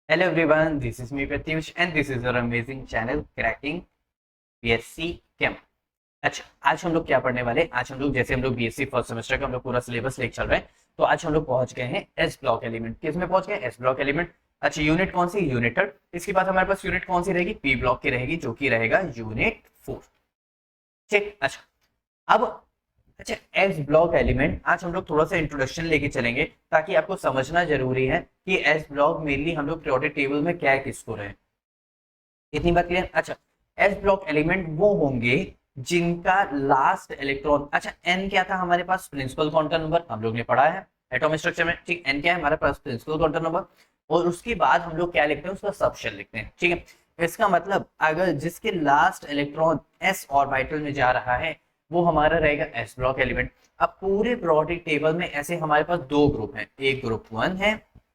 Hello everyone, this is me Pratyush and this is our amazing channel Cracking BSc Chem। अच्छा, आज हम लोग क्या पढ़ने वाले हैं? आज हम लोग जैसे हम लोग बीएससी फर्स्ट सेमेस्टर का हम लोग पूरा सिलेबस लेके चल रहे हैं, तो आज हम लोग पहुंच गए हैं एस ब्लॉक एलिमेंट। किस में पहुंच गए? S block element. अच्छा, यूनिट कौन सी? Unit third. इसके बाद हमारे पास यूनिट कौन सी रहेगी? पी ब्लॉक की रहेगी, जो कि रहेगा यूनिट 4। ठीक। अच्छा, अब अच्छा, एस ब्लॉक एलिमेंट आज हम लोग थोड़ा सा इंट्रोडक्शन लेके चलेंगे, ताकि आपको समझना जरूरी है कि एस ब्लॉक मेनली हम लोग पीरियोडिक टेबल में क्या किस को रहे, इतनी बात क्लियर। अच्छा, एस ब्लॉक एलिमेंट वो होंगे जिनका लास्ट इलेक्ट्रॉन, अच्छा एन क्या था हमारे पास? प्रिंसिपल क्वांटम नंबर, हम लोग ने पढ़ा है एटॉमिक स्ट्रक्चर में। ठीक, एन क्या है हमारे पास? Principal quantum number. और उसके बाद हम लोग क्या लिखते हैं? उसका सबशेल लिखते हैं। ठीक है, इसका मतलब अगर जिसके लास्ट इलेक्ट्रॉन एस ऑर्बिटल में जा रहा है वो हमारा रहेगा एस ब्लॉक एलिमेंट। अब पूरे पीरियोडिक टेबल में ऐसे हमारे पास दो ग्रुप हैं, एक ग्रुप 1 है,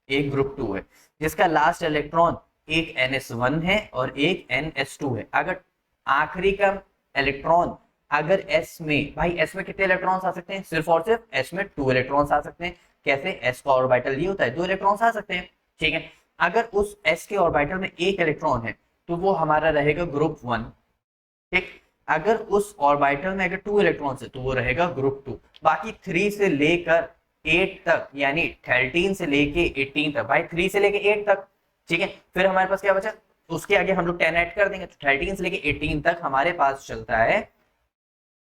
एक ग्रुप 2 है, जिसका लास्ट इलेक्ट्रॉन एक NS1 है और एक NS2 है। अगर आखिरी का इलेक्ट्रॉन अगर S में, भाई S में कितने इलेक्ट्रॉन्स आ सकते हैं? सिर्फ और सिर्फ S में 2 इलेक्ट्रॉन्स आ सकते हैं। कैसे? S का ऑर्बिटल ये होता है, 2 इलेक्ट्रॉन्स आ सकते हैं। ठीक है, अगर उस S के ऑर्बिटल में एक इलेक्ट्रॉन है तो वो हमारा रहेगा ग्रुप 1। ठीक, अगर उस ऑर्बिटल में अगर 2 इलेक्ट्रॉन्स है तो वो रहेगा ग्रुप 2। बाकी 3 से लेकर 8 तक, यानी 13 से लेके 18 तक, भाई 3 से लेके 8 तक। ठीक है, फिर हमारे पास क्या बचा? उसके आगे हम लोग 10 ऐड कर देंगे, तो 13 से लेके 18 तक हमारे पास चलता है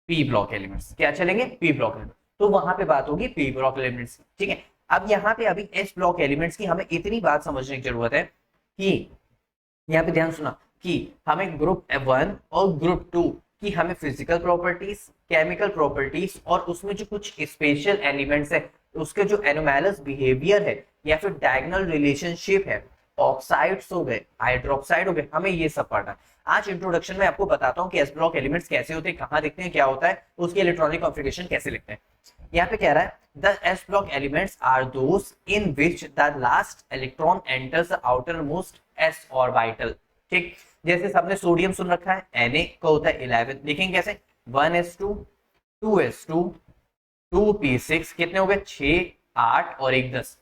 पी ब्लॉक एलिमेंट्स। क्या चलेंगे? P block elements. तो वहां पे बात होगी पी ब्लॉक एलिमेंट्स। ठीक है, अब यहाँ पे अभी एस ब्लॉक एलिमेंट्स की हमें इतनी बात समझने की जरूरत है कि यहाँ पे ध्यान सुना कि हमें ग्रुप 1 और ग्रुप 2 की हमें फिजिकल प्रॉपर्टीज, केमिकल प्रॉपर्टीज और उसमें जो कुछ स्पेशल एलिमेंट्स है, उसके जो एनोमैलस बिहेवियर है या फिर डायगोनल रिलेशनशिप है, ऑक्साइड्स हो गए, हाइड्रोक्साइड हो गए, हमें ये सब पढ़ना है। आज इंट्रोडक्शन में आपको बताता हूँ कि एस ब्लॉक एलिमेंट्स कैसे होते हैं, कहाँ दिखते हैं, क्या होता है, उसकी इलेक्ट्रॉनिक कॉन्फ़िगरेशन कैसे लिखते हैं। यहाँ पे कह रहा है the s block elements are those in which the last electron enters the outer most s orbital. ठीक, जैसे सबने सोडियम सुन रखा है, Na का होता है 11, लिखेंगे कैसे? 1s2 2s2 2p6, कितने हो गए? 6 8 और 1 10,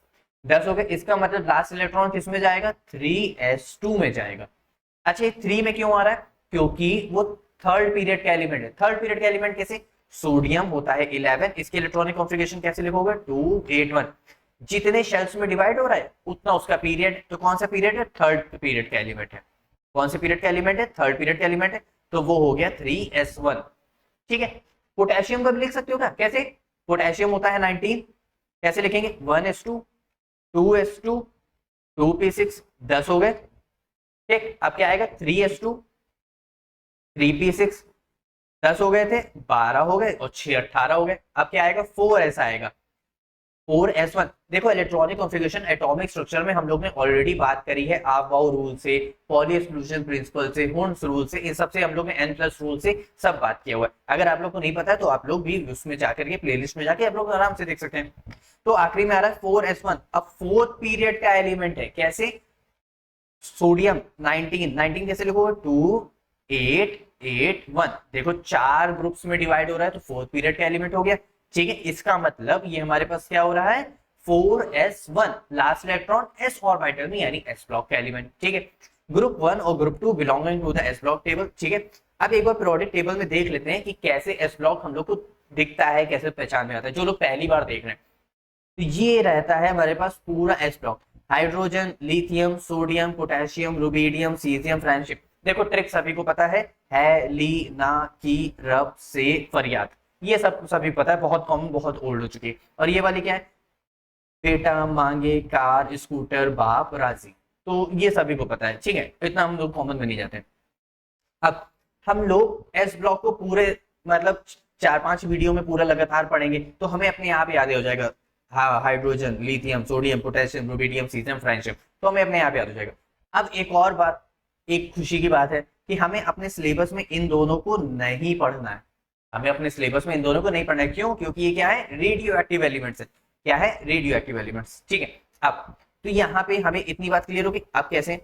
10 हो गए। इसका मतलब लास्ट इलेक्ट्रॉन किस में जाएगा? 3s2 में जाएगा। अच्छा, ये 3 में क्यों आ रहा है? क्योंकि वो थर्ड पीरियड का एलिमेंट है। थर्ड पीरियड का एलिमेंट कैसे? सोडियम होता है 11, इसकी इलेक्ट्रॉनिक कॉन्फ़िगरेशन कैसे लिखोगे? 2 8 1। जितने शेल्स में डिवाइड हो रहा है उतना उसका पीरियड, तो कौन सा पीरियड है? थर्ड पीरियड का एलिमेंट है। कौन से पीरियड का एलिमेंट है? थर्ड पीरियड का एलिमेंट है, तो वो हो गया 3s1। ठीक है, पोटेशियम का भी लिख सकते हो क्या? कैसे? पोटेशियम होता है 19, कैसे लिखेंगे? 1s2 2s2 2p6, 10 हो गए। ठीक, अब क्या आएगा? 3s2 3p6, 10 हो गए थे, 12 हो गए और 6 18 हो गए। अब क्या आएगा? 4s आएगा, 4s1। देखो, इलेक्ट्रॉनिक कॉन्फ़िगरेशन एटॉमिक स्ट्रक्चर में हम लोग ने ऑलरेडी बात करी है, आप-बाउ रूल से, पॉली एक्सक्लूजन प्रिंसिपल से, हुंस रूल से, इन सब से हम लोग ने n+ रूल से सब बात किया हुआ है। अगर आप लोग को नहीं पता है तो आप लोग भी उसमें जाकर के प्लेलिस्ट में जाके आप लोग आराम से देख सकते हैं। तो आखिरी में आ रहा है 4s1। अब फोर्थ पीरियड का एलिमेंट है, कैसे? सोडियम 19, 19 कैसे लिखोगे? 2 8 8 1। देखो, 4 ग्रुप्स में डिवाइड हो रहा है, तो फोर्थ पीरियड का एलिमेंट हो गया। ठीक है, इसका मतलब ये हमारे पास क्या हो रहा है? 4s1, last electron s orbital में, यानी s ब्लॉक का एलिमेंट। ठीक है, ग्रुप 1 और group 2 belonging to the s block table. ठीक है, अब एक बार पीरियोडिक टेबल में देख लेते हैं कि कैसे s ब्लॉक हम लोग को दिखता है, कैसे पहचान में आता है, जो लोग पहली बार देख रहे हैं। तो ये रहता है हमारे पास पूरा S block. Hydrogen, lithium, sodium, potassium, rubidium, caesium, friendship. देखो, ट्रिक सभी को पता है ली ना की रब से फरियाद, ये सब सभी पता है, बहुत कॉमन, बहुत ओल्ड हो चुकी है। और ये वाली क्या है? बेटा मांगे कार स्कूटर बाप राजी, तो ये सभी को पता है। ठीक है, इतना हम लोग कॉमन में नहीं जाते। अब हम लोग एस ब्लॉक को पूरे, मतलब 4 5 वीडियो में पूरा लगातार पढ़ेंगे तो हमें अपने आप याद हो जाएगा। हाँ, hydrogen, lithium, sodium, potassium, rubidium, caesium, friendship, तो हमें अपने आप याद हो जाएगा। अब एक और बात, एक खुशी की बात है कि हमें अपने सिलेबस में इन दोनों को नहीं पढ़ना है। हमें अपने सिलेबस में इन दोनों को नहीं पढ़ना है। क्यों? क्योंकि ये क्या है? रेडियो एक्टिव एलिमेंट्स है। क्या है? Radio active elements. ठीक है, अब तो यहाँ पे हमें इतनी बात क्लियर होगी। अब कैसे?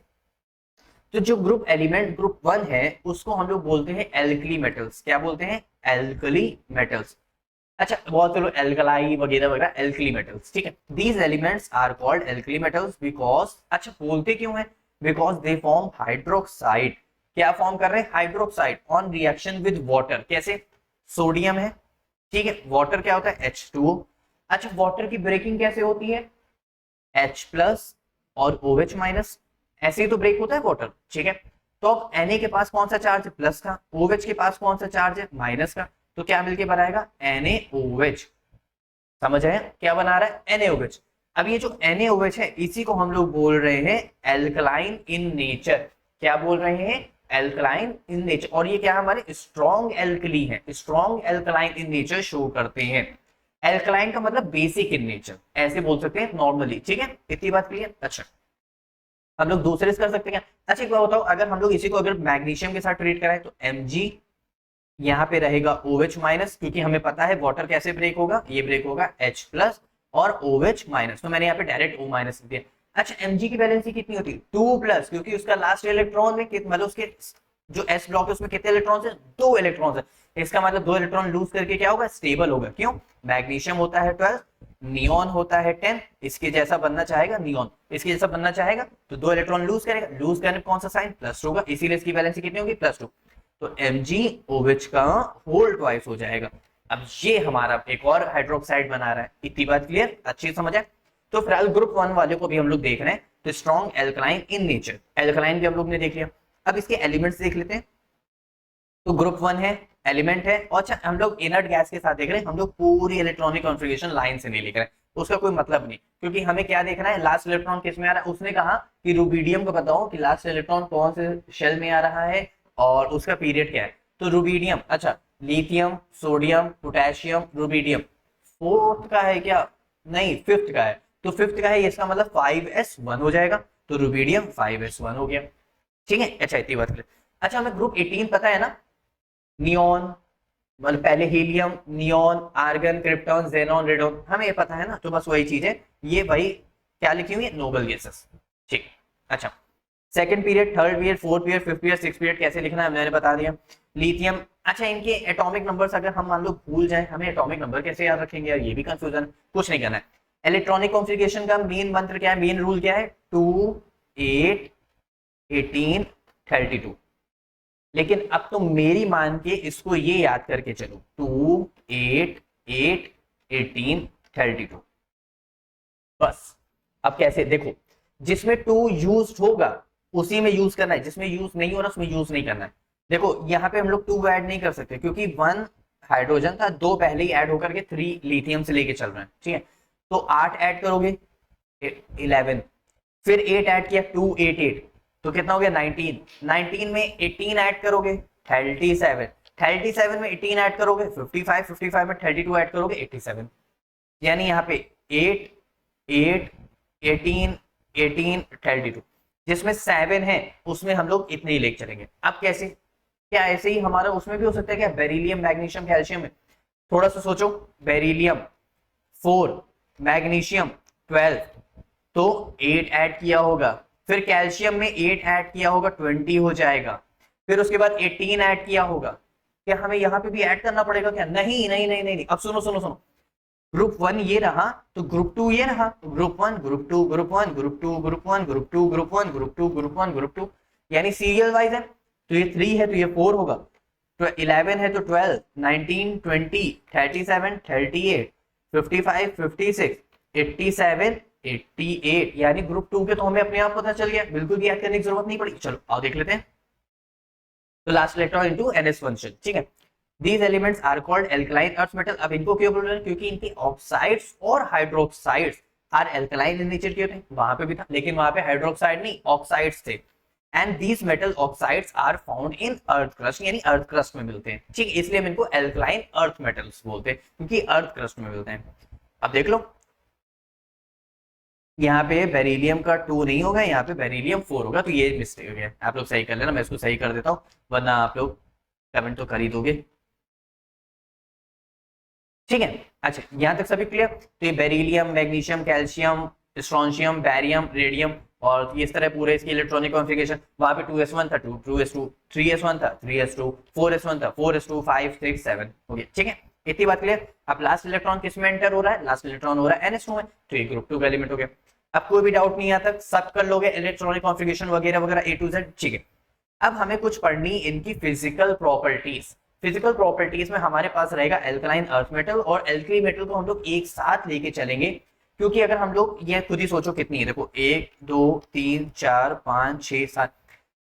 तो जो ग्रुप एलिमेंट ग्रुप 1 है उसको हम लोग बोलते हैं एल्कली मेटल्स। क्या बोलते हैं? Alkali metals. अच्छा बहुत लोग एल्कलाई वगैरह वगैरह एल्कली मेटल्स, ठीक है। These elements are called alkali metals because, अच्छा बोलते क्यों है, बिकॉज दे फॉर्म हाइड्रोक्साइड, क्या फॉर्म कर रहे हैं, hydroxide on reaction with water. कैसे, सोडियम है, ठीक है, वाटर क्या होता है H2O। अच्छा वाटर की ब्रेकिंग कैसे होती है, H प्लस और OH माइनस, ऐसे ही तो ब्रेक होता है वाटर, ठीक है। तो अब Na के पास कौन सा चार्ज है, प्लस का, OH के पास कौन सा चार्ज है, माइनस का, तो क्या मिलके बनाएगा NaOH। समझ आया क्या बना रहा है, NaOH। अब ये जो NaOH है इसी को हम लोग बोल रहे हैं एल्कलाइन इन नेचर। क्या बोल रहे हैं, एल्कलाइन इन नेचर। और ये क्या हमारे स्ट्रॉन्ग एल्कली है, strong alkaline in nature show करते हैं। एल्कलाइन का मतलब बेसिक इन नेचर, ऐसे बोल सकते हैं नॉर्मली, ठीक है, इतनी बात क्लियर। अच्छा हम लोग दूसरे से कर सकते हैं। अच्छा एक बात बताओ, अगर हम लोग इसी को अगर मैग्नीशियम के साथ ट्रीट कराएं तो Mg यहाँ पे रहेगा OH माइनस, क्योंकि हमें पता है वाटर कैसे ब्रेक होगा, ये ब्रेक होगा H प्लस और OH माइनस, तो मैंने यहाँ पे डायरेक्ट O माइनस लिख दिया। अच्छा Mg की वैलेंसी कितनी होती है 2 प्लस, क्योंकि उसका लास्ट इलेक्ट्रॉन में मतलब उसके जो S ब्लॉक है उसमें कितने इलेक्ट्रॉन है, 2 इलेक्ट्रॉन है। इसका मतलब 2 इलेक्ट्रॉन लूज करके क्या होगा, स्टेबल होगा। क्यों, मैग्नीशियम होता है 12, नियॉन होता है 10, इसके जैसा बनना चाहेगा नियॉन, इसके जैसा बनना चाहेगा तो 2 इलेक्ट्रॉन लूज करेगा, लूज करने पर कौन सा साइन, प्लस होगा, इसीलिए इसकी वैलेंसी कितनी होगी, +2। तो MgOH का होल ट्वाइस हो जाएगा। अब ये हमारा एक और हाइड्रोक्साइड बना रहा है, इतनी बात क्लियर, अच्छी समझ है। तो फिलहाल ग्रुप 1 वाले को भी हम लोग देख रहे हैं, तो strong alkaline in nature, alkaline भी हम लोग ने देख लिया। अब इसके एलिमेंट्स देख लेते हैं। तो ग्रुप 1 है, एलिमेंट है, और अच्छा हम लोग इनर्ट गैस के साथ देख रहे हैं, हम लोग पूरी इलेक्ट्रॉनिक कॉन्फ़िगरेशन लाइन से नहीं लिख रहे हैं, उसका कोई मतलब नहीं, क्योंकि हमें क्या देखना है, लास्ट इलेक्ट्रॉन किस में आ रहा है। उसने कहा कि रूबीडियम को बताओ कि लास्ट इलेक्ट्रॉन कौन से शेल में आ रहा है और उसका पीरियड क्या है। तो रूबीडियम, अच्छा lithium, sodium, potassium, rubidium fourth का है क्या, नहीं फिफ्थ का है, तो फिफ्थ का है, इसका मतलब 5s1 हो जाएगा, तो रूबीडियम 5s1 हो गया, ठीक है। अच्छा इतनी बात करें। अच्छा हमें ग्रुप 18 पता है ना, नियॉन, मतलब पहले helium, neon, argon, krypton, xenon, radon, हमें ये पता है ना, तो बस वही चीज है, ये भाई क्या लिखी हुई है, नोबल गैसेस, ठीक। अच्छा second period, third period, fourth period, fifth period, six period कैसे लिखना है मैंने बता दिया। लिथियम, अच्छा इनके एटॉमिक नंबर्स अगर हम मान लो भूल जाए, हमें एटॉमिक नंबर कैसे याद रखेंगे यार, ये भी कंफ्यूजन, कुछ नहीं करना है। इलेक्ट्रॉनिक कॉन्फ़िगरेशन का मेन मंत्र क्या है, मेन रूल क्या है, 2 8 18 32। लेकिन अब तो मेरी मान के इसको ये याद करके चलो, 2 8 8 18 32, बस। अब कैसे देखो, जिसमें 2 यूज होगा उसी में यूज करना है, जिसमें यूज नहीं हो रहा उसमें यूज नहीं करना है। देखो यहाँ पे हम लोग 2 ऐड नहीं कर सकते, क्योंकि 1 हाइड्रोजन था, 2 पहले ही ऐड होकर के 3 लिथियम से लेके चल रहे हैं, ठीक है। तो 8 ऐड करोगे 11, फिर 8 ऐड किया 2 8 8, तो कितना हो गया 19, 19 में 18 ऐड करोगे 37, 37 में 18 ऐड करोगे 55, 55 में 32 ऐड करोगे 87, यानी यहाँ पे 8 8 18 18 32, जिसमें 7 है उसमें हम लोग इतने ही लेके चलेंगे। अब कैसे, क्या ऐसे ही हमारा उसमें भी हो सकता है क्या, बेरिलियम, मैग्नीशियम, कैल्शियम में, थोड़ा सा सोचो, बेरिलियम 4, मैग्नीशियम 12, तो 8 ऐड किया होगा, फिर कैल्शियम में 8 ऐड किया होगा 20 हो जाएगा, फिर उसके बाद 18 ऐड किया होगा। क्या हमें यहाँ पे भी ऐड करना पड़ेगा क्या, नहीं नहीं नहीं नहीं, नहीं। अब सुनो सुनो सुनो, ग्रुप 1 ये रहा तो ग्रुप 2 ये रहा, group 1 group 2 group 1 group 2 group 1 group 2 group 1 group 2 group 1 group 2, यानी सीरियल वाइज है, तो ये 3 है तो ये 4 होगा, तो 11 है तो 12, 19 20 37 38 55 56 87 88, यानी ग्रुप 2 के तो हमें अपने आप पता चल गया, बिल्कुल भी याद करने की जरूरत नहीं पड़ी। चलो आओ देख लेते हैं। तो last electron into NS function, ठीक है। These elements are called alkaline earth metal। अब इनको क्यों बोल रहे हैं, क्योंकि इनके ऑक्साइड्स और hydroxides are alkaline in nature के होते हैं, वहां पे भी था लेकिन वहां पे हाइड्रोक्साइड नहीं ऑक्साइड्स थे। And these metal oxides are found in earth crust, यानी अर्थ क्रस्ट में मिलते हैं, ठीक, इसलिए हम इनको एल्कलाइन अर्थ मेटल्स बोलते हैं, क्योंकि अर्थ क्रस्ट में मिलते हैं। अब देख लो यहाँ पे बेरिलियम का 2 नहीं होगा, यहाँ पे बेरिलियम 4 होगा, तो ये मिस्टेक हो गया, आप लोग सही कर लेना, मैं इसको सही कर देता हूँ, वरना आप लोग कमेंट तो कर ही दोगे, ठीक है। अच्छा यहां तक सभी क्लियर। तो ये beryllium, magnesium, calcium, strontium, barium, radium, और इस तरह पूरे इसकी इलेक्ट्रॉनिक कॉन्फ़िगरेशन, वहां पे 2s1 था 2s2, 3s1 था 3s2, 4s1 था 4s2, 5 6 7 हो गया, ठीक है। इतनी बात क्लियर। अब लास्ट इलेक्ट्रॉन किस में एंटर हो रहा है, लास्ट इलेक्ट्रॉन हो रहा है NH2 में, तो ये ग्रुप 2 का एलिमेंट हो गया। अब कोई भी डाउट नहीं आता, सब कर लोगे इलेक्ट्रॉनिक कॉन्फ़िगरेशन वगैरह वगैरह A to Z, ठीक है। अब हमें कुछ पढ़नी इनकी फिजिकल प्रॉपर्टीज। फिजिकल प्रॉपर्टीज में हमारे पास रहेगा एल्कलाइन अर्थ मेटल और एल्कली मेटल को हम लोग एक साथ लेके चलेंगे, क्योंकि अगर हम लोग ये खुद ही सोचो कितनी है, देखो 1 2 3 4 5 6 7,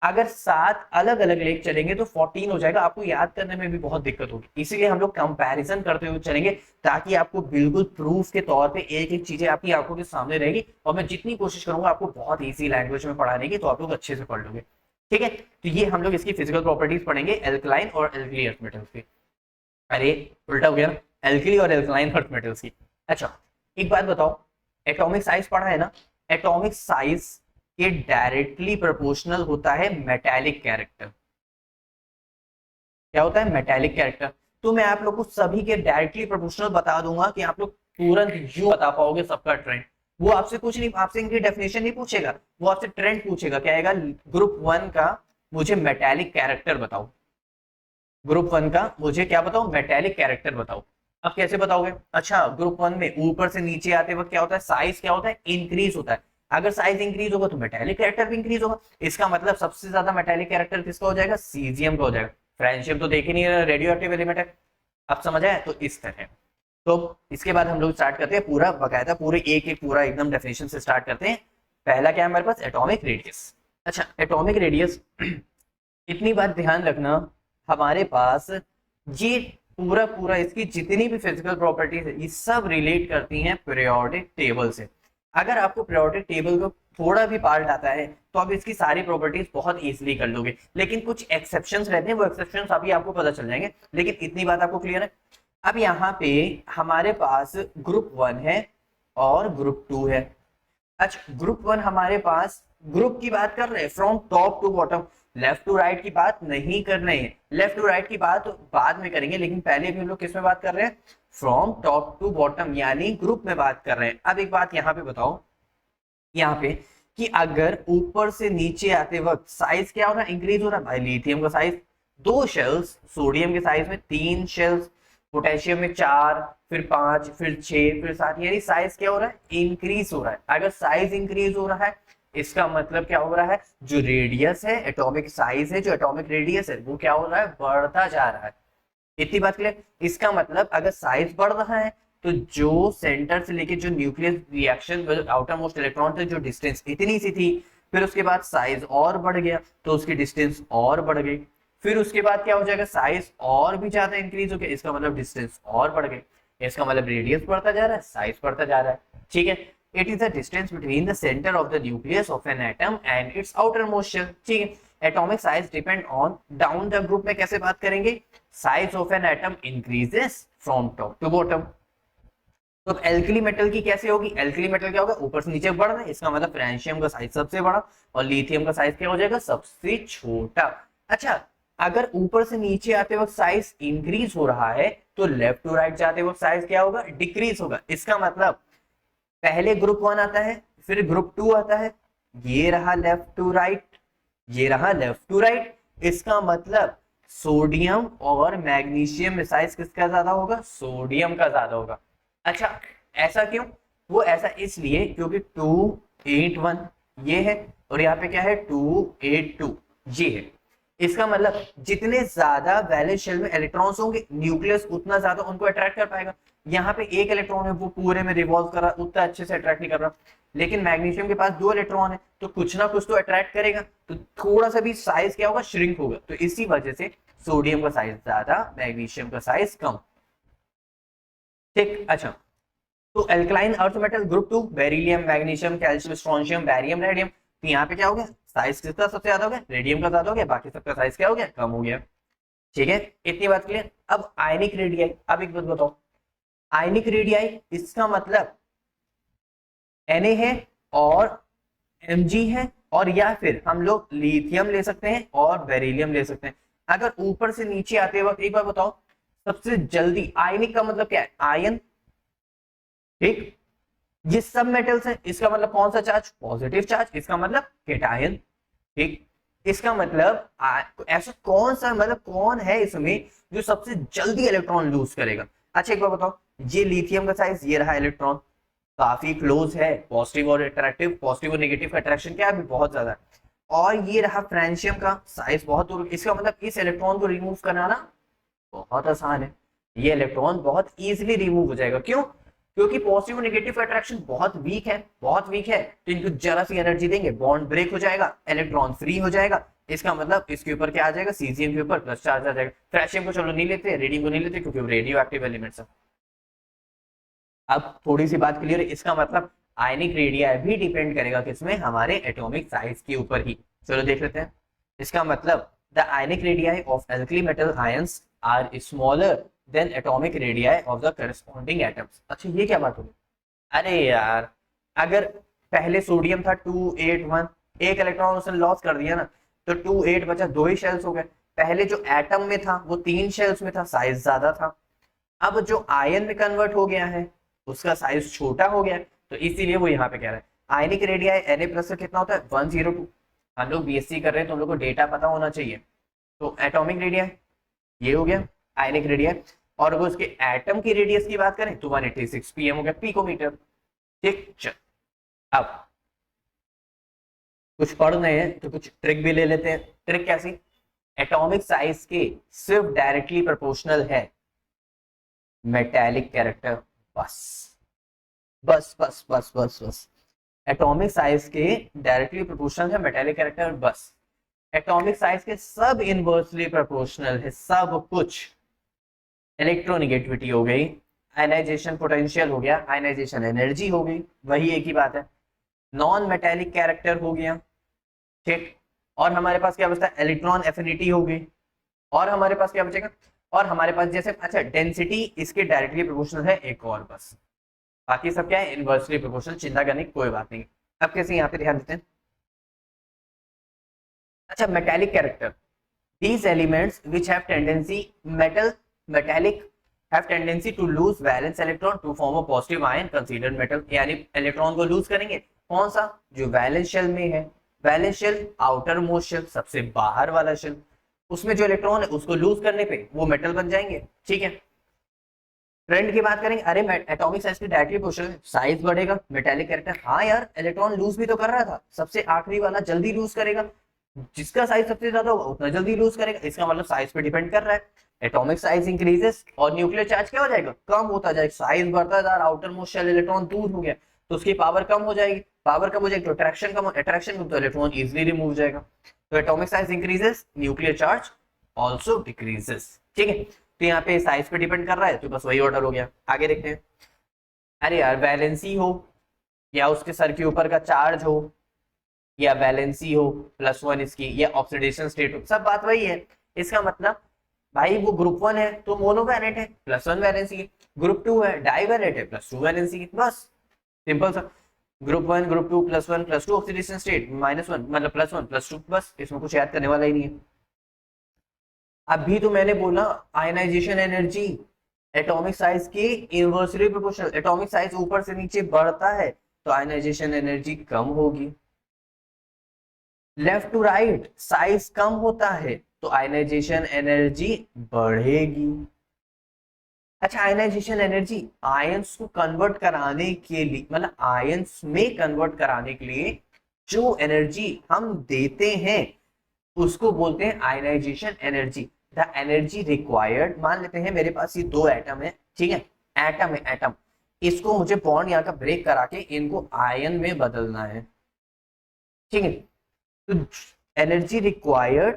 अगर 7 अलग अलग लेके चलेंगे तो 14 हो जाएगा, आपको याद करने में भी बहुत दिक्कत होगी। इसीलिए हम लोग कंपैरिजन करते हुए चलेंगे, ताकि आपको बिल्कुल प्रूफ के तौर पे एक एक चीजें आपकी आंखों के सामने रहेगी, और मैं जितनी कोशिश करूंगा आपको बहुत ईजी लैंग्वेज में पढ़ाने की, तो आप लोग अच्छे से पढ़ लोगे, ठीक है। तो ये हम लोग इसकी फिजिकल प्रॉपर्टीज पढ़ेंगे एल्कलाइन और एल्कली अर्थ मेटल्स की। अरे उल्टा हो गया ना, एल्कली और एल्कलाइन अर्थ मेटल्स की। अच्छा एक बात बताओ, एटॉमिक साइज पढ़ा है ना, एटॉमिक साइज के डायरेक्टली प्रोपोर्शनल होता है मेटालिक कैरेक्टर। क्या होता है, मेटालिक कैरेक्टर। तो मैं आप लोग को सभी के डायरेक्टली प्रोपोर्शनल बता दूंगा कि आप लोग तुरंत यूं बता पाओगे सबका ट्रेंड। वो आपसे कुछ नहीं, आपसे इनकी डेफिनेशन नहीं पूछेगा, वो आपसे ट्रेंड पूछेगा, क्या आएगा, ग्रुप 1 का मुझे मेटालिक कैरेक्टर बताओ, ग्रुप 1 का मुझे क्या बताओ, मेटालिक कैरेक्टर बताओ। अब कैसे बताओगे, अच्छा ग्रुप 1 में ऊपर से नीचे आते वक्त क्या होता है, साइज क्या होता है, इंक्रीज होता है। अगर साइज इंक्रीज होगा तो मेटालिक कैरेक्टर भी इंक्रीज होगा। इसका मतलब सबसे ज्यादा मेटालिक कैरेक्टर किसका हो जाएगा, सीजियम का हो जाएगा। फ्रेंडशिप तो देख ही नहीं रहे, रेडियो एक्टिव एलिमेंट है। अब समझ आया, तो इस तरह। तो इसके बाद हम लोग स्टार्ट करते हैं पूरा बकायदा, पूरे एक एक पूरा एकदम डेफिनेशन से स्टार्ट करते हैं। पहला क्या है हमारे पास, एटॉमिक रेडियस। अच्छा एटॉमिक रेडियस इतनी बात ध्यान रखना, हमारे पास ये पूरा पूरा इसकी जितनी भी फिजिकल प्रॉपर्टीज है ये सब रिलेट करती हैं पीरियोडिक टेबल से। अगर आपको पीरियोडिक टेबल को थोड़ा भी पार्ट आता है तो आप इसकी सारी प्रॉपर्टीज बहुत इजीली कर लोगे, लेकिन कुछ एक्सेप्शंस रहते हैं, वो एक्सेप्शंस अभी आपको पता चल जाएंगे, लेकिन इतनी बात आपको क्लियर है। अब यहाँ पे हमारे पास ग्रुप 1 है और ग्रुप 2 है। अच्छा ग्रुप 1 हमारे पास, ग्रुप की बात कर रहे हैं from top to bottom, left to right की बात नहीं कर रहे हैं। लेफ्ट टू राइट की बात बाद में करेंगे, लेकिन पहले भी हम लोग किस में बात कर रहे हैं, फ्रॉम टॉप टू बॉटम यानी ग्रुप में बात कर रहे हैं। अब एक बात यहाँ पे बताओ, यहाँ पे कि अगर ऊपर से नीचे आते वक्त साइज क्या हो रहा है, इंक्रीज हो रहा है। भाई लिथियम का साइज 2 शेल्स, सोडियम के साइज में 3 शेल्स, पोटेशियम में 4, फिर 5, फिर 6, फिर 7, यानी साइज क्या हो रहा है, इंक्रीज हो रहा है। अगर साइज इंक्रीज हो रहा है इसका मतलब क्या हो रहा है, जो रेडियस है, एटॉमिक साइज है, जो एटॉमिक रेडियस है, वो क्या हो रहा है, बढ़ता जा रहा है। इतनी बात क्लियर। इसका मतलब अगर साइज बढ़ रहा है तो जो सेंटर से लेके जो nucleus reaction outer most electron तक जो डिस्टेंस इतनी सी थी, फिर उसके बाद साइज और बढ़ गया तो उसकी डिस्टेंस और बढ़ गई, फिर उसके बाद क्या हो जाएगा, साइज और भी ज्यादा इंक्रीज हो गया, इसका मतलब डिस्टेंस और बढ़ गई, इसका मतलब रेडियस बढ़ता जा रहा है, साइज बढ़ता जा रहा है, ठीक है। It is the distance between the centre of the nucleus of an atom and its outer most shell, ठीक है। Atomic size depend on down the group में कैसे बात करेंगे, size of an atom increases from top to bottom. तो alkali metal की कैसे होगी, एल्कली मेटल क्या होगा, ऊपर से नीचे बढ़ रहा है, इसका मतलब फ्रेंशियम का साइज सबसे बड़ा और लिथियम का साइज क्या हो जाएगा, सबसे छोटा। अच्छा अगर ऊपर से नीचे आते वक्त साइज इंक्रीज हो रहा है तो लेफ्ट टू राइट जाते वक्त साइज क्या होगा, डिक्रीज होगा। इसका मतलब पहले ग्रुप 1 आता है, फिर ग्रुप 2 आता है, ये रहा लेफ्ट टू राइट, ये रहा लेफ्ट टू राइट, इसका मतलब सोडियम और मैग्नीशियम में साइज किसका ज्यादा होगा, सोडियम का ज्यादा होगा। अच्छा ऐसा क्यों, वो ऐसा इसलिए क्योंकि 281 ये है और यहाँ पे क्या है 282 ये है। इसका मतलब जितने ज्यादा वैलेंस शेल में इलेक्ट्रॉन्स होंगे न्यूक्लियस उतना ज्यादा उनको अट्रैक्ट कर पाएगा। यहाँ पे एक इलेक्ट्रॉन है वो पूरे में रिवॉल्व कर रहा है, उतना अच्छे से अट्रैक्ट नहीं कर रहा, लेकिन मैग्नीशियम के पास 2 इलेक्ट्रॉन है तो कुछ ना कुछ तो अट्रैक्ट करेगा, तो थोड़ा सा भी साइज क्या होगा, श्रिंक होगा। तो इसी वजह से सोडियम का साइज ज्यादा, मैग्नीशियम का साइज कम, ठीक। अच्छा तो alkaline earth metal group 2, beryllium, magnesium, calcium, strontium, barium, radium, तो यहाँ पे क्या हो गया, साइज किसका सबसे ज्यादा हो गया, रेडियम का ज्यादा हो गया, बाकी सबका साइज क्या हो गया, कम हो गया, ठीक है। इतनी बात क्लियर। अब आयनिक रेडियाई, अब एक बात बताओ, आयनिक रेडियाई इसका मतलब Na है और Mg है, और या फिर हम लोग लिथियम ले सकते हैं और बेरिलियम ले सकते हैं। अगर ऊपर से नीचे आते वक्त एक बार बताओ, सबसे जल्दी आयनिक का मतलब क्या है, आयन, ठीक। ये सब मेटल्स हैं, इसका मतलब कौन सा चार्ज, पॉजिटिव चार्ज, इसका मतलब केटायन, ठीक। इसका मतलब ऐसा कौन सा, मतलब कौन है इसमें जो सबसे जल्दी इलेक्ट्रॉन लूज करेगा। अच्छा एक बार बताओ, ये लिथियम का साइज, ये रहा इलेक्ट्रॉन, काफी क्लोज है, पॉजिटिव और अट्रैक्टिव, पॉजिटिव और नेगेटिव का अट्रैक्शन क्या है, बहुत ज्यादा है। और ये रहा फ्रेंशियम का साइज बहुत दूर, इसका मतलब इस इलेक्ट्रॉन को रिमूव करना ना बहुत आसान है, ये इलेक्ट्रॉन बहुत इजीली रिमूव हो जाएगा। क्यों? क्योंकि पॉजिटिव नेगेटिव अट्रैक्शन बहुत वीक है, बहुत वीक है, तो इनको जरा सी एनर्जी देंगे, बॉन्ड ब्रेक हो जाएगा, इलेक्ट्रॉन फ्री हो जाएगा। इसका मतलब इसके ऊपर क्या आ जाएगा, सीजियम के ऊपर प्लस चार्ज आ जाएगा। फ्रेशियम को चलो नहीं लेते, रेडियम को नहीं लेते, क्योंकि वो रेडियो एक्टिव एलिमेंट्स है। अब थोड़ी सी बात क्लियर है, इसका मतलब आयनिक रेडिया भी डिपेंड करेगा किसमें, हमारे एटॉमिक साइज के ऊपर ही। चलो देख लेते हैं। इसका मतलब the ionic radii of alkali metal ions are smaller than atomic radii of the corresponding atoms. अच्छा ये क्या बात होगी? अरे यार, अगर पहले सोडियम था 281, एक इलेक्ट्रॉन उसने लॉस कर दिया ना, तो 28 बचा, दो ही शेल्स हो गए। पहले जो एटम में था वो 3 शेल्स में था, साइज ज्यादा था। अब जो आयन में कन्वर्ट हो गया है उसका साइज छोटा हो गया, तो इसीलिए वो यहाँ पे कह रहा है आयनिक रेडियाई Na+ का कितना होता है 102। हम लोग बीएससी कर रहे हैं तो हम लोग को डेटा पता होना चाहिए। तो एटॉमिक रेडियाई ये हो गया आयनिक रेडियाई, और अगर उसके एटम की रेडियस की बात करें तो 186 pm हो गया, पिकोमीटर। ठीक, चल अब कुछ पढ़ रहे हैं तो कुछ ट्रिक भी ले लेते हैं। ट्रिक कैसी? एटॉमिक साइज के सिर्फ डायरेक्टली प्रोपोर्शनल है मेटेलिक कैरेक्टर, बस बस बस बस बस बस। एटॉमिक साइज के डायरेक्टली प्रोपोर्शनल है मेटेलिक कैरेक्टर, बस। एटॉमिक साइज के सब इनवर्सली प्रोपोर्शनल है सब कुछ। इलेक्ट्रोनिगेटिविटी हो गई, आयनाइजेशन पोटेंशियल हो गया, आयनाइजेशन एनर्जी हो गई, वही एक ही बात है। नॉन मेटेलिक कैरेक्टर हो गया, ठीक। और हमारे पास क्या बचता है, इलेक्ट्रॉन एफिनिटी हो गई। और हमारे पास क्या बचेगा, और हमारे पास जैसे अच्छा डेंसिटी इसके डायरेक्टली प्रोपोर्शनल है एक और, बस। बाकी सब क्या है, इनवर्सली प्रोपोर्शनल, चिंता करने की कोई बात नहीं। अब कैसे यहाँ पे ध्यान देते हैं। अच्छा metallic character, these elements which have tendency metallic have tendency to lose valence electron to form a positive ion considered metal। यानी इलेक्ट्रॉन को लूज करेंगे, कौन सा, जो वैलेंस शेल में है। Valence shell outer most shell, सबसे बाहर वाला शेल, उसमें जो इलेक्ट्रॉन है उसको लूज करने पे वो मेटल बन जाएंगे, ठीक है। ट्रेंड की बात करेंगे, अरे एटॉमिक साइज की डायरेक्टली प्रोपोर्शनल, साइज बढ़ेगा, मेटेलिक कैरेक्टर, हाँ यार इलेक्ट्रॉन लूज भी तो कर रहा था, सबसे आखिरी वाला जल्दी लूज करेगा, जिसका साइज सबसे ज्यादा होगा उतना जल्दी लूज करेगा, इसका मतलब साइज पे डिपेंड कर रहा है। एटॉमिक साइज इंक्रीजेस और न्यूक्लियर चार्ज क्या हो जाएगा, कम होता जाएगा, साइज बढ़ता जा रहा, आउटर मोस्ट शेल इलेक्ट्रॉन दूर हो गया तो उसकी पावर कम हो जाएगी, पावर कम हो जाएगी तो अट्रैक्शन कम, अट्रैक्शन कम तो इलेक्ट्रॉन इजीली रिमूव हो जाएगा। तो atomic size increases, nuclear charge also decreases, ठीक है। तो यहाँ पे साइज पे डिपेंड कर रहा है, तो बस वही ऑर्डर हो गया। आगे देखते हैं। अरे यार वैलेंसी हो या उसके सर के ऊपर का चार्ज हो या वैलेंसी हो +1 इसकी, या ऑक्सीडेशन स्टेट हो, सब बात वही है। इसका मतलब भाई वो ग्रुप 1 है तो मोनोवैलेंट है, +1 वैलेंसी है। ग्रुप 2 है डाइवैलेंट है, +2 वैलेंसी है, बस सिंपल सा। ग्रुप 1 ग्रुप 2 +1 +2 ऑक्सीडेशन स्टेट, -1 मतलब +1 +2, बस इसमें कुछ याद करने वाला ही नहीं है। अभी तो मैंने बोला आयनाइजेशन एनर्जी एटॉमिक साइज की इनवर्सली प्रोपोर्शनल, एटॉमिक साइज ऊपर से नीचे बढ़ता है तो आयनाइजेशन एनर्जी कम होगी। लेफ्ट टू राइट साइज कम होता है तो आयनाइजेशन एनर्जी बढ़ेगी। अच्छा आयनाइजेशन एनर्जी आयंस को कन्वर्ट कराने के लिए, मतलब आयंस में कन्वर्ट कराने के लिए जो एनर्जी हम देते हैं उसको बोलते हैं ionisation energy. The energy required, मान लेते हैं मेरे पास ये दो एटम है, ठीक है, एटम है एटम, इसको मुझे बॉन्ड यहाँ का ब्रेक करा के इनको आयन में बदलना है, ठीक है। तो energy required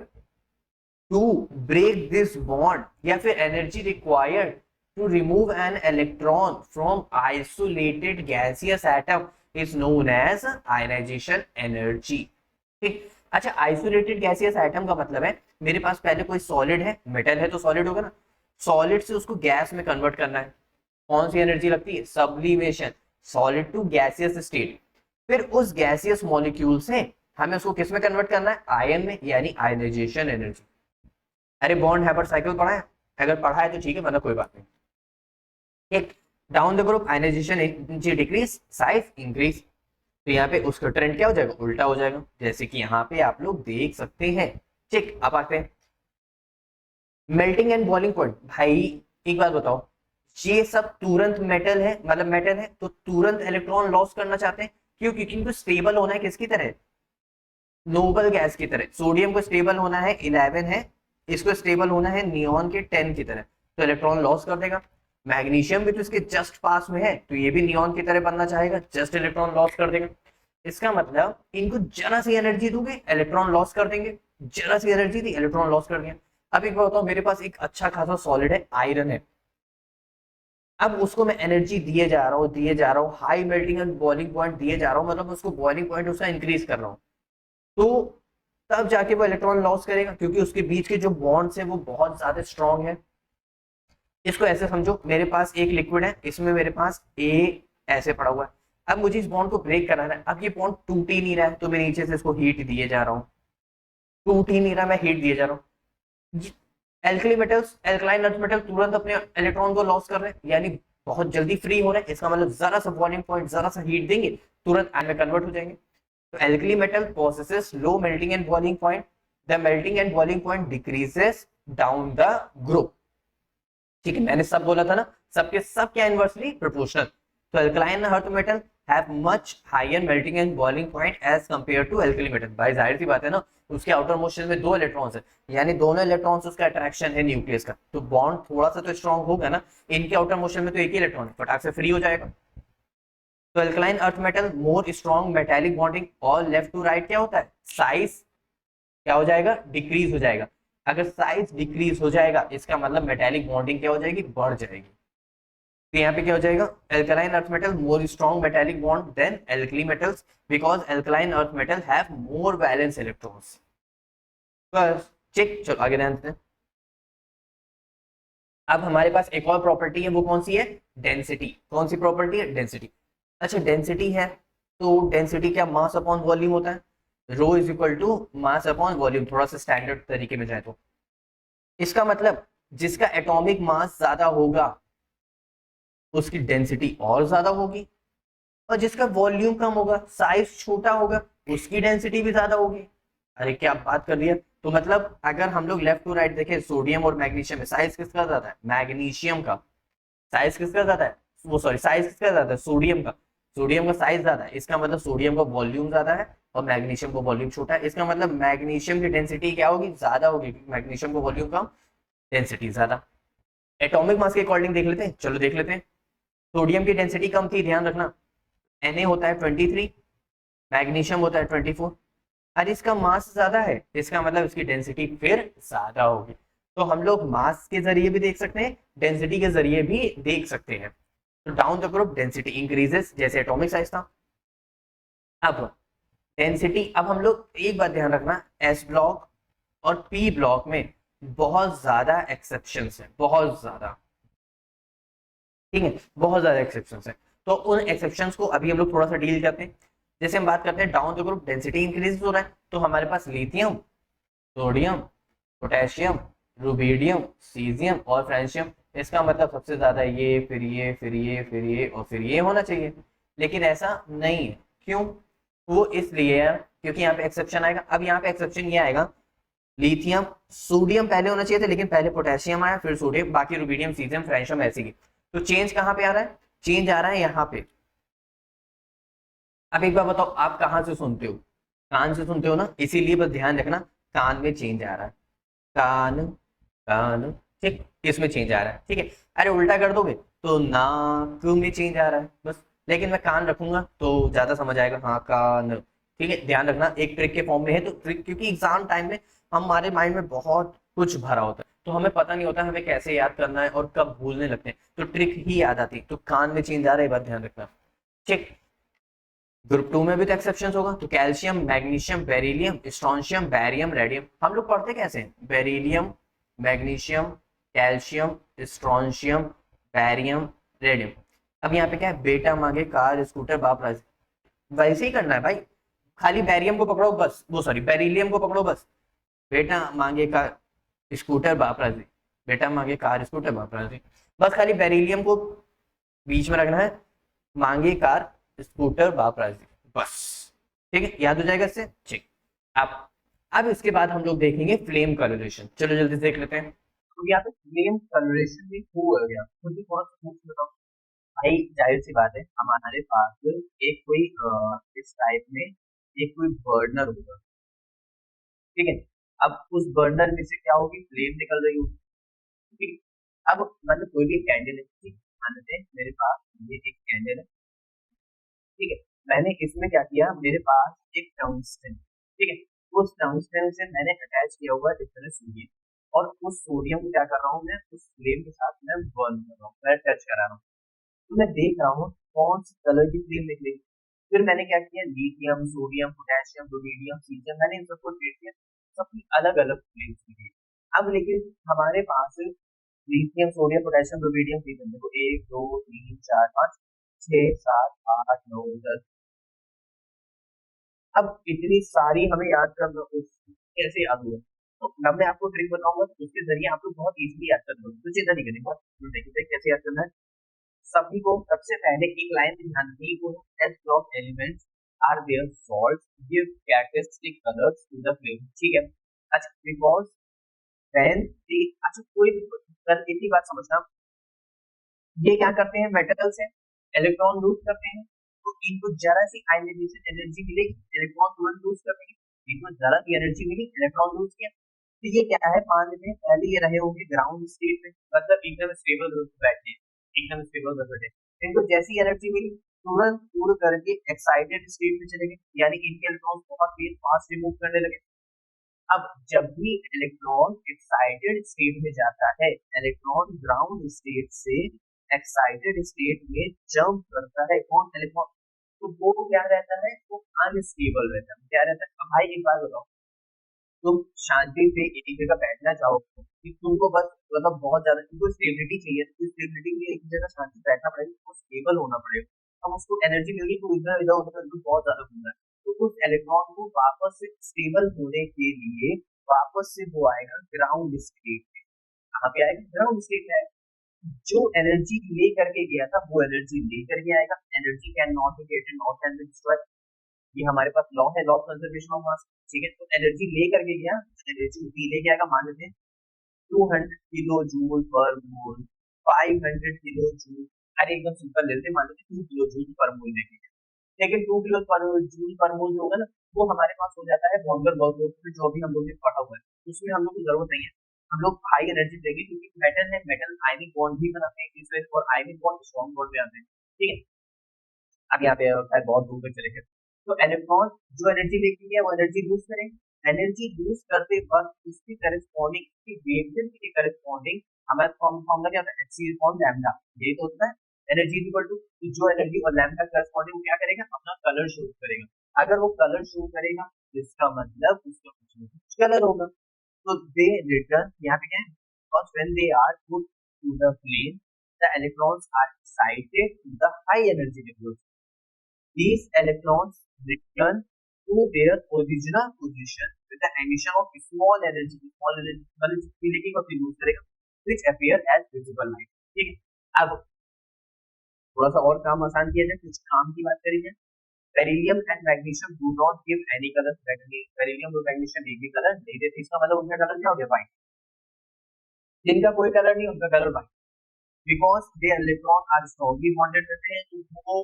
to break this bond या फिर energy required to remove an electron from isolated gaseous atom is known as ionisation energy, ठीक। अच्छा आइसोलेटेड गैसियस एटम का मतलब है मेरे पास पहले कोई सॉलिड है, मेटल है तो सॉलिड होगा ना, सॉलिड से उसको गैस में कन्वर्ट करना है, कौन सी एनर्जी लगती है, sublimation, solid to gaseous state. फिर उस गैसियस मॉलिक्यूल से हमें उसको किस में कन्वर्ट करना है, आयन में, यानी आयनाइजेशन एनर्जी। अरे बॉन्ड हैबर साइकिल पढ़ा है, अगर पढ़ा है तो ठीक है, मतलब कोई बात नहीं। एक down the group ionisation energy decrease, size increase, तो यहाँ पे उसका ट्रेंड क्या हो जाएगा, उल्टा हो जाएगा, जैसे कि यहाँ पे आप लोग देख सकते हैं, ठीक। अब आते हैं मेल्टिंग एंड बॉइलिंग पॉइंट। भाई एक बात बताओ, ये सब तुरंत मेटल है, मतलब मेटल है तो तुरंत इलेक्ट्रॉन लॉस करना चाहते हैं। क्यों? क्योंकि इनको स्टेबल होना है किसकी तरह, नोबल गैस की तरह। सोडियम को स्टेबल होना है 11 है, इसको स्टेबल होना है नियॉन के 10 की तरह, तो इलेक्ट्रॉन लॉस कर देगा। मैग्नीशियम भी तो इसके जस्ट पास में है, तो ये भी नियॉन की तरह बनना चाहेगा, जस्ट इलेक्ट्रॉन लॉस कर देगा। इसका मतलब इनको जरा सी एनर्जी दोगे इलेक्ट्रॉन लॉस कर देंगे, जरा सी एनर्जी दी इलेक्ट्रॉन लॉस कर दिया। अब एक बार बताओ, मेरे पास एक अच्छा खासा सॉलिड है, आयरन है, अब उसको मैं एनर्जी दिए जा रहा हूँ, high melting and boiling point दिए जा रहा हूँ, मतलब उसको बॉइलिंग पॉइंट उसका इंक्रीज कर रहा हूँ, तो तब जाके वो इलेक्ट्रॉन लॉस करेगा, क्योंकि उसके बीच के जो बॉन्ड्स है वो बहुत ज्यादा स्ट्रॉन्ग है। इसको ऐसे समझो, मेरे पास एक लिक्विड है, इसमें मेरे पास ए ऐसे पड़ा हुआ है, अब मुझे इस बॉन्ड को ब्रेक कराना है। अब ये बॉन्ड टूट ही नहीं रहा है, तो मैं नीचे से इसको हीट दिए जा रहा हूँ, टूट ही नहीं रहा, मैं हीट दिए जा रहा हूँ। Alkali metals, alkaline earth metal तुरंत अपने इलेक्ट्रॉन को लॉस कर रहे हैं, यानी बहुत जल्दी फ्री हो रहे हैं। इसका मतलब जरा सा बॉइलिंग पॉइंट, जरा सा हीट देंगे, तुरंत आयन में कन्वर्ट हो जाएंगे। तो alkali metal possesses low melting and boiling point. The melting and boiling point decreases down the group. ठीक है, मैंने सब बोला था ना, सबके सब क्या इनवर्सली प्रोपोर्शनल। तो alkaline earth metal have much higher melting and boiling point as compare to alkali metal. भाई जाहिर सी बात है ना, उसके आउटर मोशन में 2 इलेक्ट्रॉन्स है, यानी दोनों इलेक्ट्रॉन्स उसका अट्रैक्शन है न्यूक्लियस का, तो बॉन्ड थोड़ा सा तो स्ट्रॉन्ग होगा ना। इनके आउटर मोशन में तो एक ही इलेक्ट्रॉन है, फटाक से फ्री हो जाएगा। तो alkaline earth metal more strong metallic bonding, और लेफ्ट टू राइट क्या होता है, साइज क्या हो जाएगा, डिक्रीज हो जाएगा। अगर साइज डिक्रीज हो जाएगा इसका मतलब मेटेलिक बॉन्डिंग क्या हो जाएगी, बढ़ जाएगी। तो यहाँ पे क्या हो जाएगा, alkaline earth metal more strong metallic bond than alkali metals, because alkaline earth metal have more valence electrons. बस ठीक, चलो आगे ध्यान देते हैं। अब हमारे पास एक और प्रॉपर्टी है, वो कौन सी है, डेंसिटी। कौन सी प्रॉपर्टी है, डेंसिटी। अच्छा डेंसिटी है, तो डेंसिटी क्या, मास अपॉन वॉल्यूम होता है, rho is equal to mass upon volume, थोड़ा सा स्टैंडर्ड तरीके में जाए तो। इसका मतलब जिसका एटॉमिक मास ज्यादा होगा उसकी डेंसिटी और ज्यादा होगी, और जिसका वॉल्यूम कम होगा, साइज छोटा होगा, उसकी डेंसिटी भी ज्यादा होगी। अरे क्या बात कर दिया। तो मतलब अगर हम लोग लेफ्ट टू राइट देखें, सोडियम और मैग्नीशियम में साइज किसका ज्यादा है, मैग्नीशियम का। साइज किसका ज्यादा है, वो सॉरी साइज किसका ज्यादा है, सोडियम का। सोडियम का साइज ज्यादा है, इसका मतलब सोडियम का वॉल्यूम ज्यादा है और मैग्नीशियम का वॉल्यूम छोटा है। इसका मतलब मैग्नीशियम की डेंसिटी क्या होगी, ज्यादा होगी, मैग्नीशियम का वॉल्यूम कम, डेंसिटी ज्यादा। एटॉमिक मास के अकॉर्डिंग देख लेते हैं, चलो देख लेते हैं। सोडियम की डेंसिटी कम थी, ध्यान रखना, Na होता है 23, मैग्नीशियम होता है 24। अरे इसका मास ज्यादा है, इसका मतलब इसकी डेंसिटी फिर ज्यादा होगी। तो हम लोग मास के जरिए भी देख सकते हैं, डेंसिटी के जरिए भी देख सकते हैं। तो down the group density increases, जैसे एटॉमिक साइज था। अब डेंसिटी, अब हम लोग एक बात ध्यान रखना, एस ब्लॉक और पी ब्लॉक में बहुत ज्यादा एक्सेप्शंस है, बहुत ज्यादा, ठीक है, बहुत ज्यादा एक्सेप्शंस है। तो उन एक्सेप्शंस को अभी हम लोग थोड़ा सा डील करते हैं। जैसे हम बात करते हैं down the group density increase हो रहा है, तो हमारे पास lithium, sodium, potassium, rubidium, caesium और फ्रेंशियम, इसका मतलब सबसे ज्यादा ये, फिर ये, फिर ये, फिर ये और फिर ये होना चाहिए। लेकिन ऐसा नहीं है, क्यों, वो इसलिए है क्योंकि यहाँ पे एक्सेप्शन आएगा। अब यहाँ पे एक्सेप्शन ये आएगा, लिथियम, सोडियम पहले होना चाहिए था, लेकिन पहले पोटेशियम आया, फिर सोडियम, बाकी रुबीडियम, सीजियम, फ्रेंशियम ऐसी की। तो चेंज कहाँ पे आ रहा है, चेंज आ रहा है यहाँ पे। अब एक बार बताओ, आप कहाँ से सुनते हो, कान से सुनते हो ना, इसीलिए बस ध्यान रखना, कान में चेंज आ रहा है, कान, कान, ठीक, इसमें चेंज आ रहा है, ठीक है। अरे उल्टा कर दोगे तो नाक में चेंज आ रहा है बस, लेकिन मैं कान रखूंगा तो ज्यादा समझ आएगा, हाँ कान, ठीक है। ध्यान रखना एक ट्रिक के फॉर्म में है, तो ट्रिक, क्योंकि एग्जाम टाइम में हमारे माइंड में बहुत कुछ भरा होता है, तो हमें पता नहीं होता हमें कैसे याद करना है और कब भूलने लगते हैं, तो ट्रिक ही याद आती है। तो कान में चेंज आ रहा है, बात ध्यान रखना, ठीक। ग्रुप 2 में भी तो एक्सेप्शन होगा, तो calcium, magnesium, beryllium, strontium, barium, radium. हम लोग पढ़ते कैसे हैं, beryllium, magnesium, calcium, strontium, barium, radium. अब यहाँ पे क्या है, बेटा मांगे कार स्कूटर बाप राज, वैसे ही करना है भाई, खाली बैरियम को पकड़ो बस, वो सॉरी बेरिलियम को पकड़ो बस, बेटा मांगे कार स्कूटर बाप राजी, बेटा मांगे कार स्कूटर बाप राजी, बस खाली बेरिलियम को बीच में रखना है, मांगे कार स्कूटर बाप राजी, बस, ठीक है, याद हो जाएगा इससे, ठीक। अब इसके बाद हम लोग देखेंगे फ्लेम का रिलेशन, चलो जल्दी से देख लेते हैं। तो यहाँ पे फ्लेम कलरेशन भी हो गया, मुझे थोड़ा सा पूछ बताओ भाई। जाहिर सी बात है हमारे पास एक कोई इस टाइप में एक कोई बर्नर होगा, ठीक है। अब उस बर्नर में से क्या होगी, फ्लेम निकल रही होगी, ठीक है। अब मतलब कोई भी कैंडल है, ठीक, मान लेते हैं मेरे पास ये एक कैंडल है, ठीक है। मैंने इसमें क्या किया, मेरे पास एक टंगस्टन, ठीक है, उस टंगस्टन से मैंने अटैच किया हुआ इस तरह सोडियम, और उस सोडियम को क्या कर रहा हूँ मैं, उस फ्लेम के साथ मैं बर्न कर रहा हूँ, मैं टच करा रहा हूँ। तो मैं देख रहा हूँ कौन सी कलर की फ्लेम निकलेगी। फिर मैंने क्या किया, lithium, sodium, potassium, rubidium, caesium, मैंने इन सबको ट्रीट किया, सबकी अलग अलग फ्लेम्स निकली। अब लेकिन हमारे पास lithium, sodium, potassium, rubidium, caesium, देखो 1 2 3 4 5 6 7 8 9 10। अब इतनी सारी हमें याद करना, कैसे याद हुआ, तो अब मैं आपको ट्रिक बताऊंगा, तो उसके जरिए आप लोग बहुत इजीली याद कर लो, तो चिंता नहीं करनी, बहुत देखिए कैसे याद करना है। सभी को सबसे पहले एक लाइन में ध्यान रखिए, वो s block elements are their salt give characteristic colours to the flame, ठीक है। अच्छा बिकॉज व्हेन दी, अच्छा कोई कल इतनी बात समझना, ये क्या करते हैं, मेटल्स है, इलेक्ट्रॉन लूज करते हैं, तो इनको जरा सी आयनाइजेशन एनर्जी मिलेगी, इलेक्ट्रॉन तुरंत लूज कर देंगे, इनको जरा सी एनर्जी मिली, इलेक्ट्रॉन लूज किया। तो ये क्या है, मान लेते हैं पहले ये रहे होंगे ग्राउंड स्टेट में, मतलब एकदम स्टेबल बैठे, एकदम स्टेबल बैठे, इनको जैसी एनर्जी मिली तुरंत उड़ करके एक्साइटेड स्टेट में चले गए, यानी इनके इलेक्ट्रॉन बहुत तेज फास्ट रिमूव करने लगे। अब जब भी इलेक्ट्रॉन एक्साइटेड स्टेट में जाता है, इलेक्ट्रॉन ग्राउंड स्टेट से एक्साइटेड स्टेट में जंप करता है, कौन, इलेक्ट्रॉन, तो वो क्या रहता है, वो अनस्टेबल रहता है, क्या रहता है। अब भाई एक बात बताओ, तुम शांति से एक जगह बैठना चाहो कि तुमको बस मतलब बहुत ज्यादा तुमको स्टेबिलिटी चाहिए, तो स्टेबिलिटी के लिए एक जगह शांति से बैठना पड़ेगा, तुमको स्टेबल होना पड़ेगा। अब उसको एनर्जी मिलेगी तो इधर इधर उधर उधर बहुत ज्यादा घूम रहा है, तो उस इलेक्ट्रॉन को वापस से स्टेबल होने के लिए वापस से वो आएगा ग्राउंड स्टेट में। कहाँ पे आएगा, ग्राउंड स्टेट में आएगा। जो एनर्जी ले करके गया था वो एनर्जी ले करके आएगा, energy can not be created, not can be destroyed, ये हमारे पास लॉ है, law of conservation of mass, ठीक है। तो एनर्जी ले करके गया, एनर्जी भी लेके आएगा, मान लेते हैं 200 किलो जूल पर मोल, 500 किलो जूल, अरे एकदम सिंपल लेते हैं, मान लेते 2 किलो जूल पर मोल लेके गया। लेकिन 2 किलो पर जूल पर मोल जो होगा ना, वो हमारे पास हो जाता है वॉन्गर बर्ग में, जो भी हम लोग ने पढ़ा हुआ है, उसमें हम लोग की जरूरत नहीं है, हम लोग हाई एनर्जी देंगे, क्योंकि मेटल है, मेटल आयनिक बॉन्ड भी बनाते हैं इस वजह से, और आयनिक बॉन्ड स्ट्रॉन्ग बॉन्ड में आते हैं, ठीक है। अब यहाँ पे शायद बहुत दूर तक चले गए, तो इलेक्ट्रॉन जो एनर्जी लेके गया वो एनर्जी लूज करेंगे, एनर्जी लूज करते वक्त उसकी करस्पॉन्डिंग, उसकी वेवलेंथ के करस्पॉन्डिंग हमारा फॉर्मूला क्या होता है, एच अपॉन लैम्डा, यही तो होता है एनर्जी इक्वल टू, जो एनर्जी और लैम्डा करस्पॉन्डिंग क्या करेगा, अपना कलर शो करेगा। अगर वो कलर शो करेगा तो इसका मतलब उसका कुछ ना कुछ कलर होगा, तो दे रिटर्न, यहाँ पे क्या है, because when they are put to the flame the electrons are excited to the high energy levels. These electrons return to their original position with the emission of small energy मतलब जितनी को use करेगा, which appear as visible light, ठीक है। अब थोड़ा सा और काम आसान किया जाए, कुछ काम की बात करेंगे। Beryllium and magnesium do not give any colour, beryllium और मैग्नीशियम एक भी कलर नहीं देते, इसका मतलब उनका कलर क्या हो गया, व्हाइट, जिनका कोई कलर नहीं उनका colour white, because they electron are strongly bonded रहते हैं, तो वो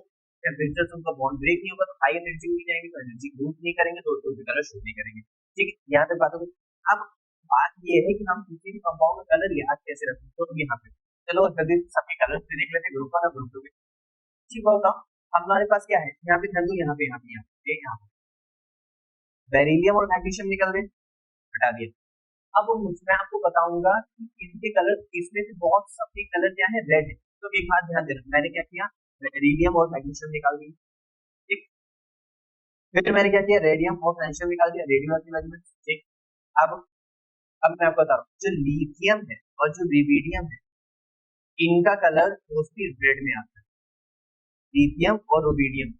टेम्परेचर से उनका बॉन्ड ब्रेक नहीं होगा, तो हाई एनर्जी में जाएंगे, तो एनर्जी लूज नहीं करेंगे, तो कलर शो नहीं करेंगे, ठीक है। यहाँ पे बात हो गई। अब बात ये है कि हम किसी भी कंपाउंड का कलर याद कैसे रखें, तो यहाँ पे चलो जल्दी सबके कलर से देख लेते, ग्रुप का ग्रुप टू, ठीक होगा। हमारे पास क्या है, यहाँ पे ध्यान दो, यहाँ पे यहाँ पे बेरिलियम और मैग्नीशियम निकल गए, हटा दिया। अब मैं आपको बताऊंगा कि इनके कलर, इसमें से बहुत सबके कलर क्या है, रेड है, तो एक बात ध्यान देना, मैंने क्या किया, रेडियम और मैग्नीशियम निकाल दिया, ठीक। फिर मैंने क्या किया, रेडियम और मैग्नीशियम निकाल दिया, रेडियम एलिमेंट, ठीक। अब मैं आपको बता रहा हूँ, जो लिथियम है और जो रुबिडियम है, इनका कलर मोस्टली रेड में आता है, लिथियम और रुबिडियम,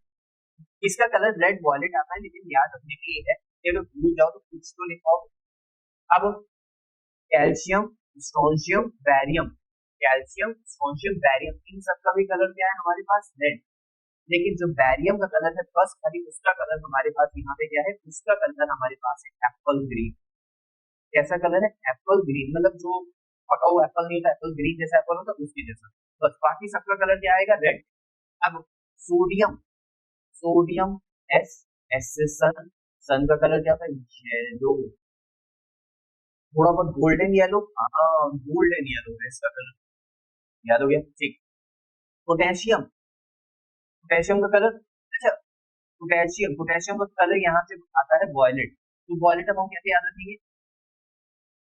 इसका कलर रेड वॉयलेट आता है, लेकिन याद रखने के लिए है कि अगर भूल जाओ तो कुछ तो लिखाओ। अब calcium, strontium, barium, calcium, strontium, barium, इन सबका भी कलर क्या है हमारे पास, रेड। लेकिन जो बैरियम का कलर है, बस खाली उसका कलर हमारे पास यहाँ पे क्या है, उसका कलर हमारे पास है एप्पल ग्रीन। कैसा कलर है, एप्पल ग्रीन, मतलब जो पका हुआ एप्पल नहीं होता, एप्पल ग्रीन जैसा एप्पल होता है उसके जैसा, बस बाकी सबका कलर क्या आएगा, रेड। अब सोडियम, सोडियम एस, एस से सन, सन का कलर क्या होता है, येलो, थोड़ा बहुत गोल्डन येलो, हाँ गोल्डन येलो है इसका कलर, याद हो गया, ठीक। पोटेशियम, पोटेशियम का कलर, अच्छा पोटेशियम, पोटेशियम का कलर यहाँ से आता है वॉयलेट, तो वॉयलेट हम कैसे याद रखेंगे,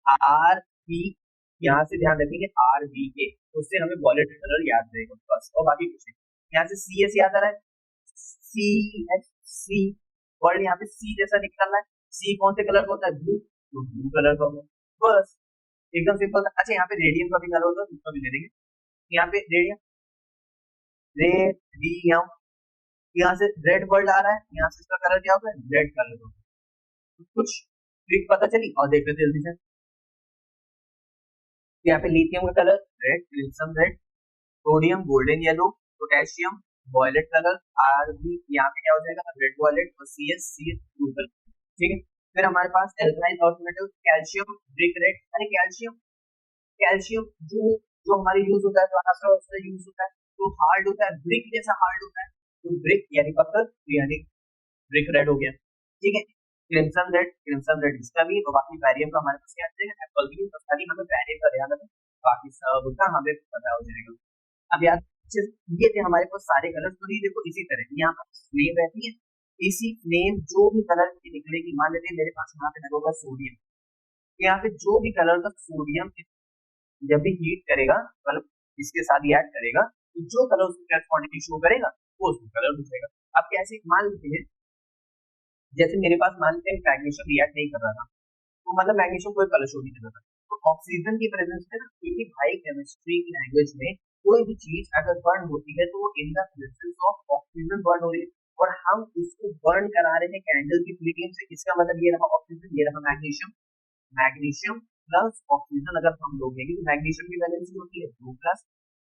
आर बी, यहाँ से ध्यान रखेंगे आर बी के, तो उससे हमें वॉयलेट कलर याद रहेगा बस, और बाकी कुछ नहीं। यहाँ से सी एस याद आ रहा है, सी एस, सी वर्ड यहाँ पे सी जैसा निकल रहा है, सी कौन से कलर का होता है, ब्लू, तो ब्लू कलर का होगा, बस एकदम सिंपल। अच्छा यहाँ पे रेडियम का भी कलर होता है, उसका भी ले लेंगे, यहाँ पे रेडियम, रेडियम, यहाँ से रेड वर्ड आ रहा है, यहाँ से इसका कलर क्या होगा, रेड कलर होगा, तो कुछ ट्रिक पता चली, और देख लेते जल्दी से। यहाँ पे लिथियम का colour red, crimson red, sodium golden yellow, potassium violet colour, R B यहाँ पे क्या हो जाएगा, रेड वॉयलेट, और C S, C S blue colour, ठीक है। फिर हमारे पास alkaline earth metal, calcium brick red, अरे कैल्शियम, कैल्शियम जो जो हमारे यूज होता है, तो यूज होता है, तो हार्ड होता है, ब्रिक जैसा हार्ड होता है, तो ब्रिक यानी पत्थर, तो यानी ब्रिक रेड हो गया, ठीक है। क्रिम्सन रेड, क्रिम्सन रेड इसका भी, और बाकी बैरियम का हमारे पास क्या है, एप्पल ग्रीन, तो खाली हमें बैरियम का ध्यान रखना, बाकी सब का हमें पता हो जाएगा। अब याद, ये थे हमारे पास सारे कलर, तो ये देखो इसी तरह यहाँ पर फ्लेम रहती है, इसी फ्लेम जो भी कलर की निकलेगी, मान लेते हैं मेरे पास यहाँ पे लगा होगा सोडियम, यहाँ पे जो भी कलर का सोडियम जब भी हीट करेगा, मतलब इसके साथ ऐड करेगा, तो जो कलर उसकी क्वांटिटी शो करेगा वो उसको कलर दिखेगा। अब कैसे, मान लेते हैं जैसे मेरे पास मान लेते हैं मैग्नीशियम रिएक्ट नहीं कर रहा था, तो मतलब मैग्नीशियम कोई कलर शो नहीं कर रहा था, तो ऑक्सीजन की प्रेजेंस में ना, क्योंकि भाई केमिस्ट्री की लैंग्वेज में कोई भी चीज अगर बर्न होती है तो वो in the presence of oxygen burn हो रही है, और हम उसको बर्न करा रहे हैं कैंडल की फ्लेम से, इसका मतलब ये रहा ऑक्सीजन, ये रहा मैग्नीशियम, मैग्नीशियम प्लस ऑक्सीजन अगर हम लोग लेंगे, तो मैग्नीशियम की वैलेंसी होती है 2 प्लस,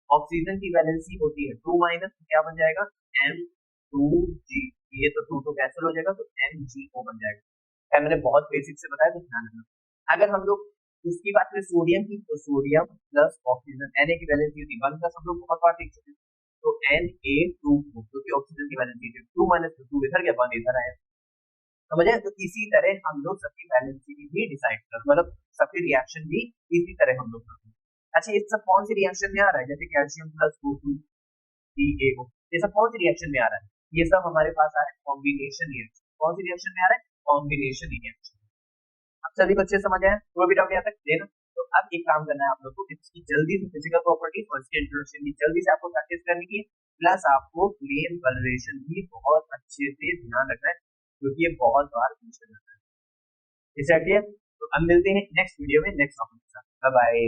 ऑक्सीजन की वैलेंसी होती है 2 माइनस, तो क्या बन जाएगा, M2G, ये तो 2 तो कैंसिल हो जाएगा, तो MgO बन जाएगा। मैंने बहुत बेसिक से बताया, तो ध्यान रखना। अगर हम लोग उसकी बात करें सोडियम की, तो सोडियम प्लस ऑक्सीजन, Na की वैलेंसी होती है 1 प्लस, हम लोग बहुत बार देख चुके हैं, तो Na2, क्योंकि ऑक्सीजन की वैलेंसी थी 2 माइनस 2 इधर गया, 1 इधर आया, समझे। तो इसी तरह हम लोग सबकी वैलेंसी भी डिसाइड कर, मतलब सबकी रिएक्शन भी इसी तरह हम लोग करते हैं। अच्छा ये सब कौन सी रिएक्शन में आ रहा है, जैसे कैल्शियम प्लस O2 CaO, ये सब कौन सी रिएक्शन में आ रहा है, ये सब हमारे पास आ रहा है कॉम्बिनेशन रिएक्शन, कौन सी रिएक्शन में आ रहा है, कॉम्बिनेशन रिएक्शन। अब सभी बच्चे समझ आए, कोई भी डाउट यहाँ तक देना। तो अब एक काम करना है आप लोग को, इसकी जल्दी से फिजिकल प्रॉपर्टीज और इसके इंट्रोडक्शन की जल्दी से आपको प्रैक्टिस करनी है, प्लस आपको फ्लेम कलरेशन भी बहुत अच्छे से ध्यान रखना है, क्योंकि ये बहुत बार पूछा जाता है। इस तो अब मिलते हैं नेक्स्ट वीडियो में नेक्स्ट टॉपिक के साथ, बाय बाय।